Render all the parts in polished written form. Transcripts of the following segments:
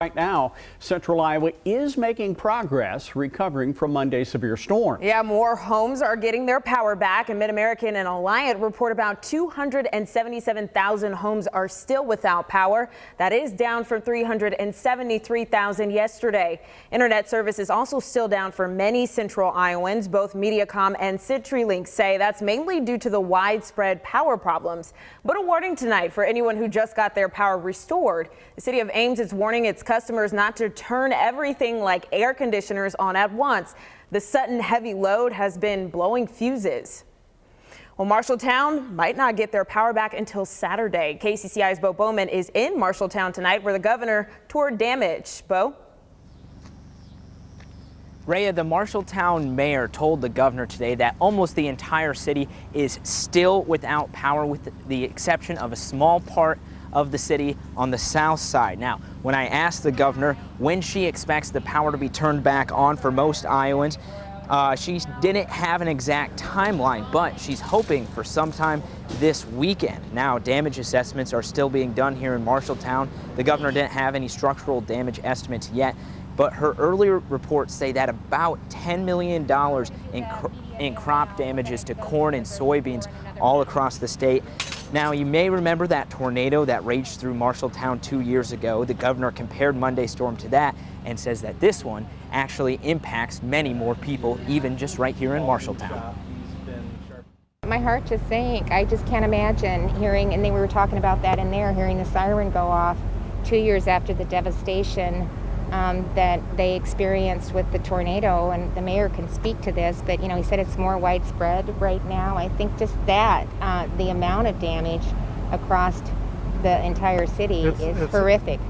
Right now, Central Iowa is making progress recovering from Monday's severe storm. Yeah, more homes are getting their power back, and Mid-American and Alliant report about 277,000 homes are still without power. That is down from 373,000 yesterday. Internet service is also still down for many Central Iowans. Both Mediacom and CenturyLink say that's mainly due to the widespread power problems. But a warning tonight for anyone who just got their power restored. The city of Ames is warning its customers not to turn everything like air conditioners on at once. The sudden heavy load has been blowing fuses. Well, Marshalltown might not get their power back until Saturday. KCCI's Bo Bowman is in Marshalltown tonight where the governor toured damage. Bo? Rhea, the Marshalltown mayor told the governor today that almost the entire city is still without power with the exception of a small part of the city on the south side. Now, when I asked the governor when she expects the power to be turned back on for most Iowans, she didn't have an exact timeline, but she's hoping for sometime this weekend. Now, damage assessments are still being done here in Marshalltown. The governor didn't have any structural damage estimates yet, but her earlier reports say that about $10 million in crop damages to corn and soybeans all across the state. Now, you may remember that tornado that raged through Marshalltown 2 years ago. The governor compared Monday's storm to that and says that this one actually impacts many more people, even just right here in Marshalltown. My heart just sank. I just can't imagine hearing, and we were talking about that in there, hearing the siren go off 2 years after the devastation that they experienced with the tornado. And the mayor can speak to this, but he said it's more widespread right now. I think just that the amount of damage across the entire city is horrific.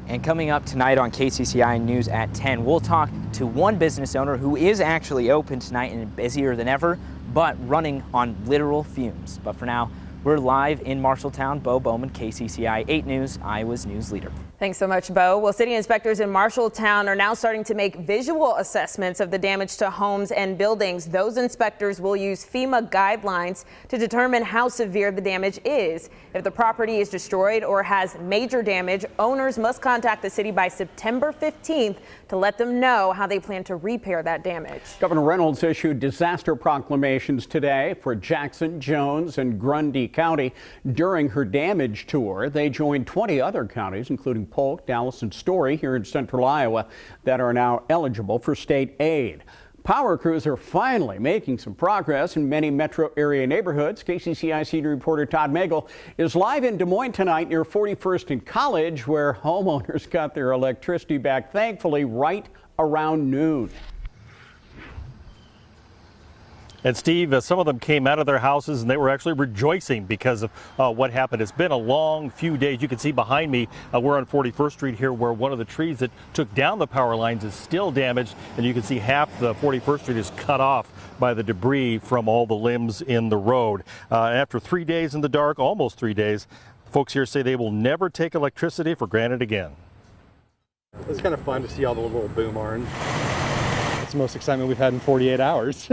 And coming up tonight on KCCI News at 10, we'll talk to one business owner who is actually open tonight and busier than ever, but running on literal fumes. But for now, we're live in Marshalltown. Bo Bowman, KCCI 8 News, Iowa's news leader. Thanks so much, Bo. Well, city inspectors in Marshalltown are now starting to make visual assessments of the damage to homes and buildings. Those inspectors will use FEMA guidelines to determine how severe the damage is. If the property is destroyed or has major damage, owners must contact the city by September 15th to let them know how they plan to repair that damage. Governor Reynolds issued disaster proclamations today for Jackson, Jones, and Grundy County. During her damage tour, they joined 20 other counties, including Polk, Dallas, and Story here in central Iowa, that are now eligible for state aid. Power crews are finally making some progress in many metro area neighborhoods. KCCI senior reporter Todd Magel is live in Des Moines tonight near 41st and College, where homeowners got their electricity back, thankfully, right around noon. And Steve, some of them came out of their houses and they were actually rejoicing because of what happened. It's been a long few days. You can see behind me, we're on 41st Street here, where one of the trees that took down the power lines is still damaged. And you can see half the 41st Street is cut off by the debris from all the limbs in the road. After 3 days in the dark, almost 3 days, folks here say they will never take electricity for granted again. It's kind of fun to see all the little boom orange. It's the most excitement we've had in 48 hours.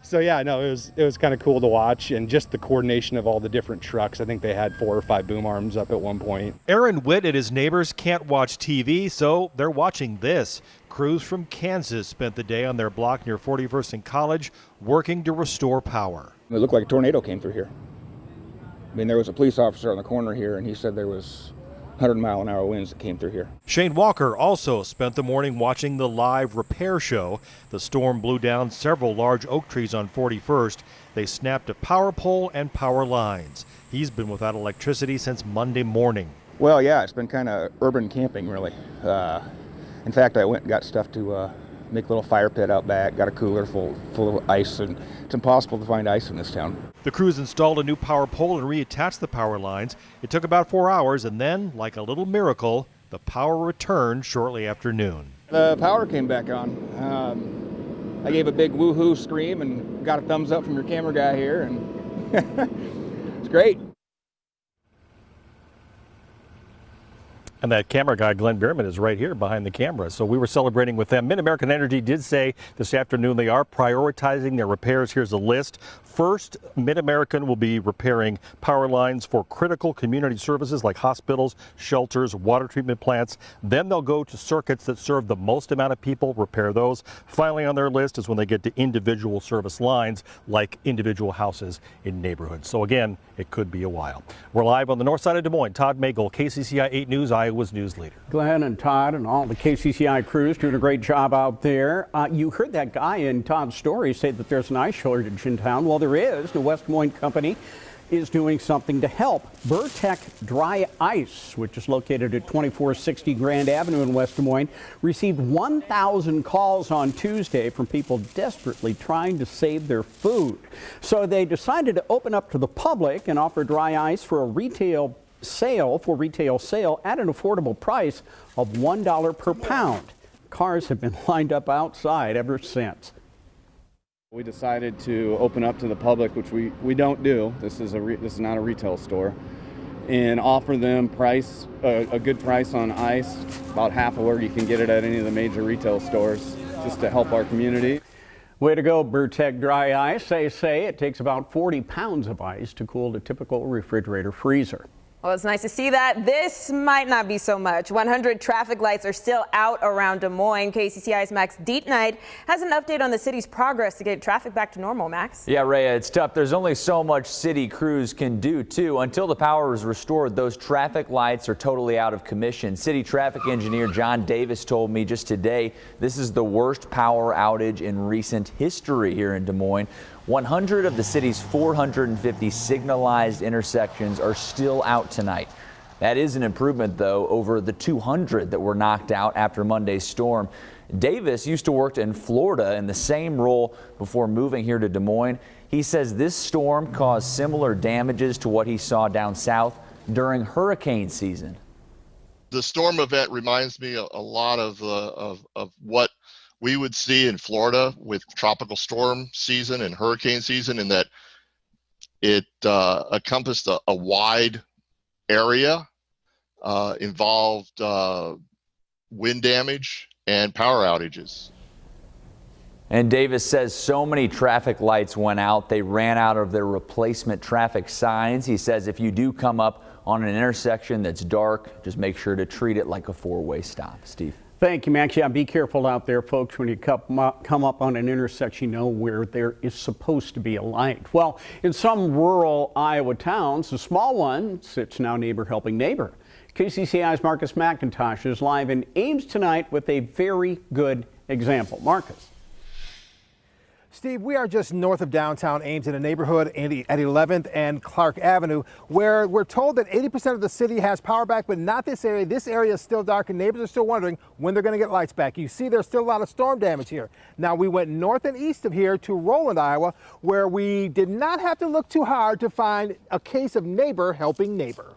So yeah, no, it was kind of cool to watch, and just the coordination of all the different trucks. I think they had 4 or 5 boom arms up at one point. Aaron Witt and his neighbors can't watch TV, so they're watching this. Crews from Kansas spent the day on their block near 41st and College working to restore power. It looked like a tornado came through here. I mean, there was a police officer on the corner here, and he said there was 100-mile-an-hour winds that came through here. Shane Walker also spent the morning watching the live repair show. The storm blew down several large oak trees on 41st. They snapped a power pole and power lines. He's been without electricity since Monday morning. Well, yeah, it's been kind of urban camping, really. In fact, I went and got stuff to make a little fire pit out back, got a cooler full of ice, and it's impossible to find ice in this town. The crews installed a new power pole and reattached the power lines. It took about 4 hours, and then, like a little miracle, the power returned shortly after noon. The power came back on. I gave a big woohoo scream and got a thumbs up from your camera guy here, and it's great. And that camera guy, Glenn Bierman, is right here behind the camera. So we were celebrating with them. Mid-American Energy did say this afternoon they are prioritizing their repairs. Here's a list. First, Mid-American will be repairing power lines for critical community services like hospitals, shelters, water treatment plants. Then they'll go to circuits that serve the most amount of people, repair those. Finally on their list is when they get to individual service lines like individual houses in neighborhoods. So again, it could be a while. We're live on the north side of Des Moines. Todd Magel, KCCI 8 News, Iowa's news leader. Glenn and Todd and all the KCCI crews doing a great job out there. You heard that guy in Todd's story say that there's an ice shortage in town. Well, there is. The West Des Moines company is doing something to help. Burtec Dry Ice, which is located at 2460 Grand Avenue in West Des Moines, received 1,000 calls on Tuesday from people desperately trying to save their food. So they decided to open up to the public and offer dry ice for a retail sale at an affordable price of $1 per pound. Cars have been lined up outside ever since. We decided to open up to the public, which we don't do. This is not a retail store, and offer them a good price on ice, about half of where you can get it at any of the major retail stores, just to help our community. Way to go, Burtec Dry Ice. They say it takes about 40 pounds of ice to cool a typical refrigerator freezer. Well, it's nice to see that. This might not be so much. 100 traffic lights are still out around Des Moines. KCCI's Max Dietnight has an update on the city's progress to get traffic back to normal. Max? Yeah, Rhea, it's tough. There's only so much city crews can do, too. Until the power is restored, those traffic lights are totally out of commission. City traffic engineer John Davis told me just today this is the worst power outage in recent history here in Des Moines. 100 of the city's 450 signalized intersections are still out tonight. That is an improvement, though, over the 200 that were knocked out after Monday's storm. Davis used to work in Florida in the same role before moving here to Des Moines. He says this storm caused similar damages to what he saw down south during hurricane season. The storm event reminds me a lot of what we would see in Florida with tropical storm season and hurricane season, in that it encompassed a wide area, involved wind damage and power outages. And Davis says so many traffic lights went out, they ran out of their replacement traffic signs. He says if you do come up on an intersection that's dark, just make sure to treat it like a four-way stop. Steve. Thank you, Max. Yeah, be careful out there, folks. When you come up on an intersection, you know where there is supposed to be a light. Well, in some rural Iowa towns, a small one sits now neighbor helping neighbor. KCCI's Marcus McIntosh is live in Ames tonight with a very good example. Marcus. Steve, we are just north of downtown Ames in a neighborhood at 11th and Clark Avenue, where we're told that 80% of the city has power back, but not this area. This area is still dark and neighbors are still wondering when they're going to get lights back. You see there's still a lot of storm damage here. Now, we went north and east of here to Roland, Iowa, where we did not have to look too hard to find a case of neighbor helping neighbor.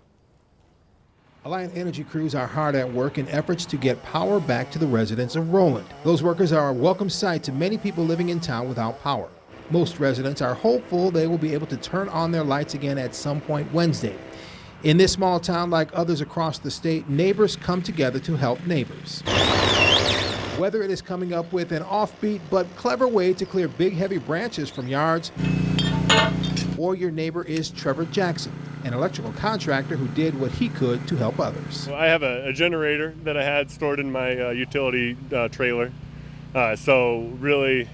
Alliant Energy crews are hard at work in efforts to get power back to the residents of Roland. Those workers are a welcome sight to many people living in town without power. Most residents are hopeful they will be able to turn on their lights again at some point Wednesday. In this small town, like others across the state, neighbors come together to help neighbors. Whether it is coming up with an offbeat but clever way to clear big heavy branches from yards, or your neighbor is Trevor Jackson, an electrical contractor who did what he could to help others. Well, I have a generator that I had stored in my utility trailer. So really,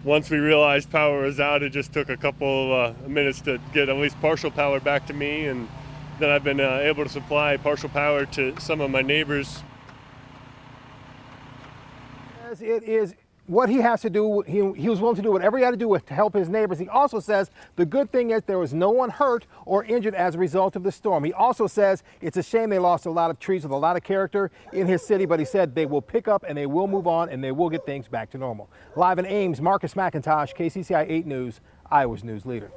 once we realized power was out, it just took a couple minutes to get at least partial power back to me. And then I've been able to supply partial power to some of my neighbors. It is what he has to do. He was willing to do whatever he had to do to help his neighbors. He also says the good thing is there was no one hurt or injured as a result of the storm. He also says it's a shame they lost a lot of trees with a lot of character in his city, but he said they will pick up and they will move on and they will get things back to normal. Live in Ames, Marcus McIntosh, KCCI 8 News, Iowa's news leader.